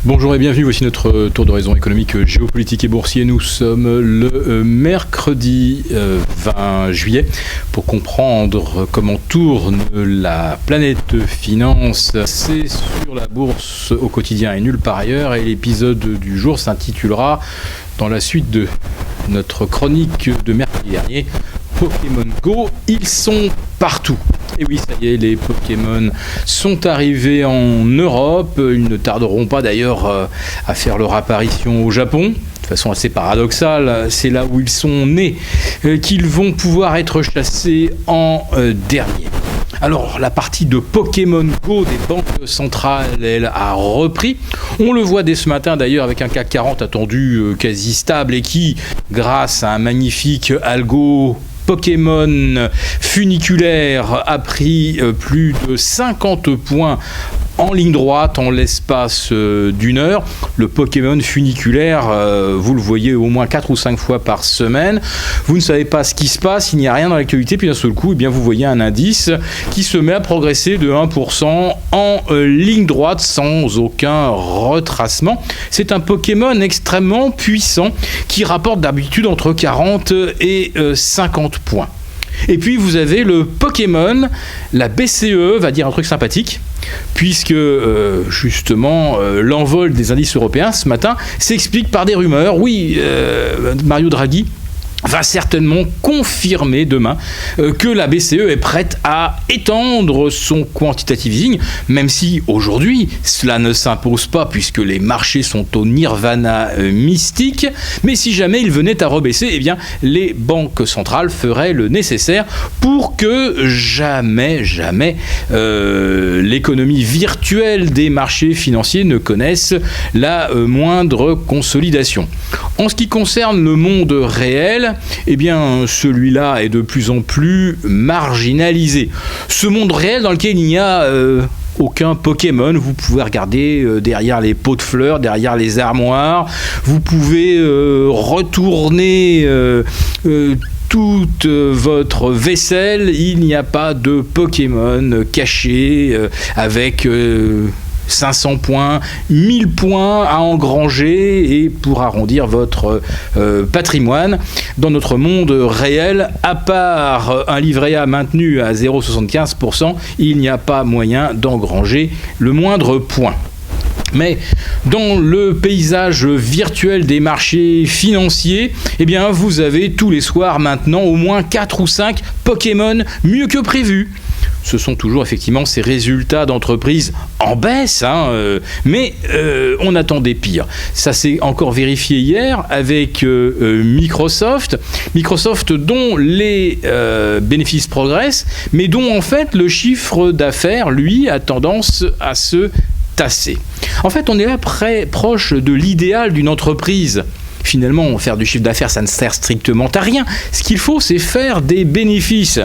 Bonjour et bienvenue, voici notre tour d'horizon économique, géopolitique et boursier. Nous sommes le mercredi 20 juillet pour comprendre comment tourne la planète finance. C'est sur la bourse au quotidien et nulle part ailleurs, et l'épisode du jour s'intitulera, dans la suite de notre chronique de mercredi dernier, Pokémon Go, ils sont partout. Et oui, ça y est, les Pokémon sont arrivés en Europe. Ils ne tarderont pas d'ailleurs à faire leur apparition au Japon. De façon assez paradoxale, c'est là où ils sont nés qu'ils vont pouvoir être chassés en dernier. Alors, la partie de Pokémon Go des banques centrales, elle a repris. On le voit dès ce matin d'ailleurs avec un CAC 40 attendu quasi stable et qui, grâce à un magnifique algo Pokémon funiculaire, a pris plus de 50 points en ligne droite en l'espace d'une heure. Le Pokémon funiculaire, vous le voyez au moins 4 ou 5 fois par semaine. Vous ne savez pas ce qui se passe, il n'y a rien dans l'actualité, puis d'un seul coup, eh bien, vous voyez un indice qui se met à progresser de 1% en ligne droite sans aucun retracement. C'est un Pokémon extrêmement puissant qui rapporte d'habitude entre 40 et 50 points. Et puis vous avez le Pokémon, la BCE va dire un truc sympathique, puisque justement l'envol des indices européens ce matin s'explique par des rumeurs. Oui, Mario Draghi va certainement confirmer demain que la BCE est prête à étendre son quantitative easing, même si aujourd'hui cela ne s'impose pas puisque les marchés sont au nirvana mystique. Mais si jamais il venait à rebaisser, eh bien les banques centrales feraient le nécessaire pour que jamais l'économie virtuelle des marchés financiers ne connaisse la moindre consolidation. En ce qui concerne le monde réel, eh bien, celui-là est de plus en plus marginalisé. Ce monde réel dans lequel il n'y a aucun Pokémon, vous pouvez regarder derrière les pots de fleurs, derrière les armoires, vous pouvez retourner toute votre vaisselle, il n'y a pas de Pokémon caché avec 500 points, 1000 points à engranger et pour arrondir votre patrimoine. Dans notre monde réel, à part un livret A maintenu à 0,75%, il n'y a pas moyen d'engranger le moindre point. Mais dans le paysage virtuel des marchés financiers, eh bien, vous avez tous les soirs maintenant au moins 4 ou 5 Pokémon mieux que prévu. Ce sont toujours effectivement ces résultats d'entreprises en baisse, mais on attendait pire. Ça s'est encore vérifié hier avec Microsoft dont les bénéfices progressent, mais dont en fait le chiffre d'affaires, lui, a tendance à se tasser. En fait, on est là proche de l'idéal d'une entreprise. Finalement, faire du chiffre d'affaires, ça ne sert strictement à rien. Ce qu'il faut, c'est faire des bénéfices.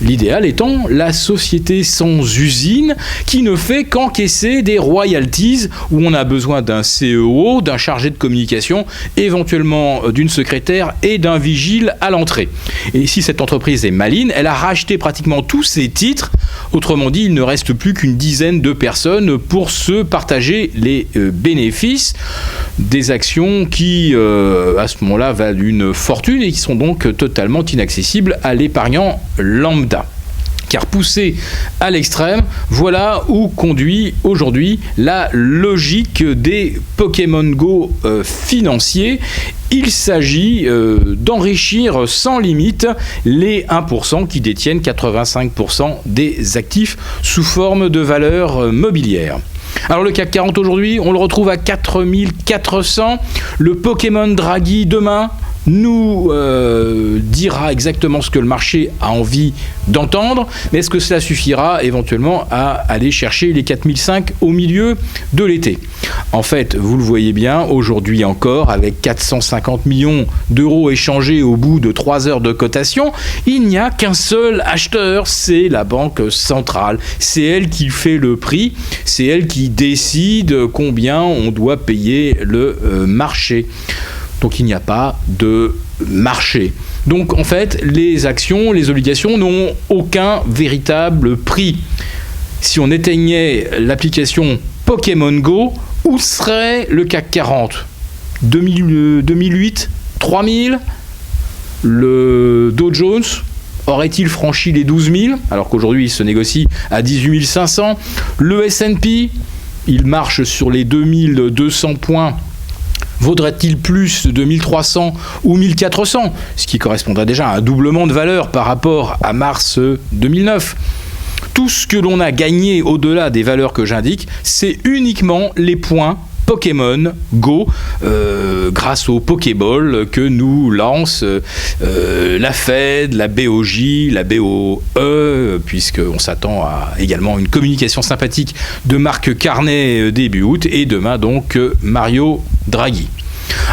L'idéal étant la société sans usine qui ne fait qu'encaisser des royalties où on a besoin d'un CEO, d'un chargé de communication, éventuellement d'une secrétaire et d'un vigile à l'entrée. Et si cette entreprise est maligne, elle a racheté pratiquement tous ses titres. Autrement dit, il ne reste plus qu'une dizaine de personnes pour se partager les bénéfices des actions qui, à ce moment-là, valent une fortune et qui sont donc totalement inaccessibles à l'épargnant lambda. Car poussé à l'extrême, voilà où conduit aujourd'hui la logique des Pokémon Go financiers. Il s'agit d'enrichir sans limite les 1% qui détiennent 85% des actifs sous forme de valeurs mobilières. Alors le CAC 40 aujourd'hui, on le retrouve à 4400. Le Pokémon Draghi demain nous dira exactement ce que le marché a envie d'entendre, mais est-ce que cela suffira éventuellement à aller chercher les 4005 au milieu de l'été? En fait, vous le voyez bien, aujourd'hui encore, avec 450 millions d'euros échangés au bout de 3 heures de cotation, il n'y a qu'un seul acheteur, c'est la Banque centrale. C'est elle qui fait le prix, c'est elle qui décide combien on doit payer le marché. Donc il n'y a pas de marché. Donc en fait, les actions, les obligations n'ont aucun véritable prix. Si on éteignait l'application Pokémon Go, Où serait le CAC 40 ? 2008, 3000 ? Le Dow Jones aurait-il franchi les 12 000 alors qu'aujourd'hui il se négocie à 18 500 ? Le S&P, il marche sur les 2200 points. Vaudrait-il plus de 1300 ou 1400 ? Ce qui correspondrait déjà à un doublement de valeur par rapport à mars 2009. Tout ce que l'on a gagné au-delà des valeurs que j'indique, c'est uniquement les points Pokémon Go, grâce au Pokéball que nous lance la Fed, la BOJ, la BOE, puisqu'on s'attend à également une communication sympathique de Marc Carnet début août, et demain donc Mario Draghi.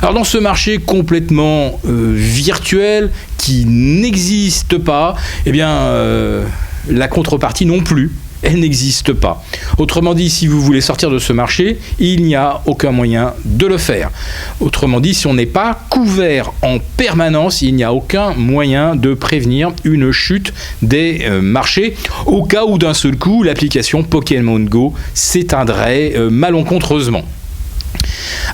Alors dans ce marché complètement virtuel, qui n'existe pas, eh bien la contrepartie non plus. Elle n'existe pas. Autrement dit, si vous voulez sortir de ce marché, il n'y a aucun moyen de le faire. Autrement dit, si on n'est pas couvert en permanence, il n'y a aucun moyen de prévenir une chute des marchés, au cas où d'un seul coup, l'application Pokémon Go s'éteindrait malencontreusement.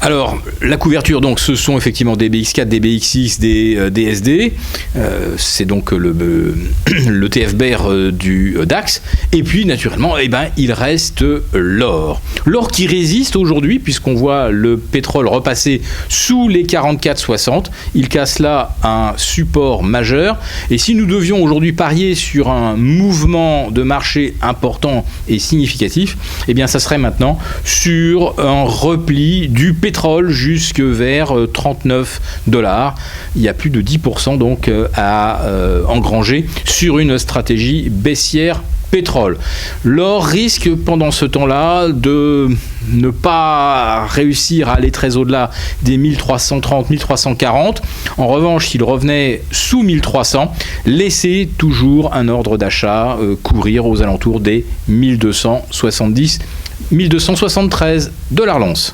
Alors, la couverture, donc, ce sont effectivement des BX4, des BXX, des DSD. C'est donc le TFBER du DAX. Et puis, naturellement, il reste l'or. L'or qui résiste aujourd'hui, puisqu'on voit le pétrole repasser sous les 44,60. Il casse là un support majeur. Et si nous devions aujourd'hui parier sur un mouvement de marché important et significatif, eh bien, ça serait maintenant sur un repli du pétrole jusque vers 39 $. Il y a plus de 10% donc à engranger sur une stratégie baissière pétrole. L'or risque pendant ce temps-là de ne pas réussir à aller très au-delà des 1330, 1340. En revanche, s'il revenait sous 1300, laissez toujours un ordre d'achat courir aux alentours des 1270, 1273 $ l'once.